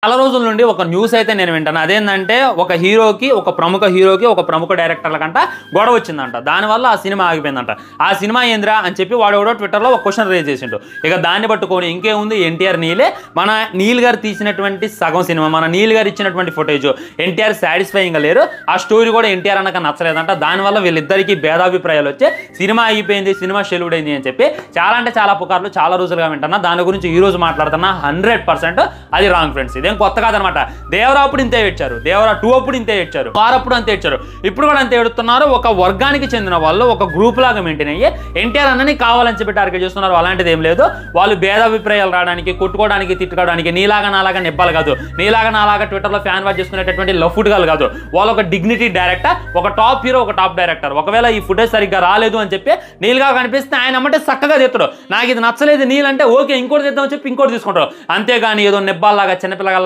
చాలా రోజుల నుండి ఒక న్యూస్ అయితే నేను వింటాను. అదేంటంటే ఒక హీరోకి, ఒక ప్రముఖ డైరెక్టర్ల కంట గొడవ వచ్చిందంట. దానివల్ల ఆ సినిమా ఆగిపోయిందంట. ఆ సినిమా ఏందిరా అని చెప్పి వాడు ఎవడో ట్విట్టర్లో ఒక క్వశ్చన్ రేజ్ చేసిండు. ఇక దాన్ని పట్టుకొని ఇంకేముంది, ఎన్టీఆర్ నీలే, మన నీల్ గారు తీసినటువంటి సగం సినిమా, మన నీల్ గారు ఇచ్చినటువంటి ఫుటేజ్ ఎన్టీఆర్ సాటిస్ఫైయింగ్గా లేరు. ఆ స్టోరీ కూడా ఎన్టీఆర్ అనక నచ్చలేదంట. దానివల్ల వీళ్ళిద్దరికీ భేదాభిప్రాయాలు వచ్చి సినిమా అయిపోయింది, సినిమా షెల్యూడ్ అయింది అని చెప్పి చాలా అంటే చాలా పుకార్లు చాలా రోజులుగా వింటున్నా. దాని గురించి ఈ రోజు మాట్లాడుతున్నా. 100% అది రాంగ్ ఫ్రెండ్స్. ఇదేం కొత్త కాదనమాట. దేవరా అప్పుడు ఇంతే ఏడ్చారు, దేవరా 2 అప్పుడు ఇంతే ఏడ్చారు, వారప్పుడు అంతే ఏడ్చారు, ఇప్పుడు కూడా అంతే ఏడుతున్నారు. ఒక వర్గానికి చెందిన వాళ్ళు ఒక గ్రూప్ లాగా మెయింటైన్ అయ్యి ఎన్టీఆర్ అన్నని కావాలని చెప్పి టార్గెట్ చేస్తున్నారు. అలాంటిది ఏం లేదు. వాళ్ళు భేదాభిప్రాయాలు రావడానికి, కొట్టుకోవడానికి, తిట్టుకోవడానికి నీలాగా నాలాగా నిబ్బాలు కాదు, నీలాగా నాలాగా ట్విట్టర్లో ఫ్యాన్ వాచ్ చేసుకునేటటువంటి లఫ్ట్గాలు కాదు. వాళ్ళు ఒక డిగ్నిటీ డైరెక్టర్, ఒక టాప్ హీరో, ఒక టాప్ డైరెక్టర్. ఒకవేళ ఈ ఫుటేజ్ సరిగ్గా రాలేదు అని చెప్పి నీల్గా కనిపిస్తే ఆయన అమ్మంటే చక్కగా తెస్తాడు. నాకు ఇది నచ్చలేదు నీల్ అంటే ఓకే ఇంకోటి తెద్దామని చెప్పి ఇంకోటి తీసుకుంటారు. అంతేగాని ఏదో నిబ్బాల్లాగా చిన్నపిల్లగా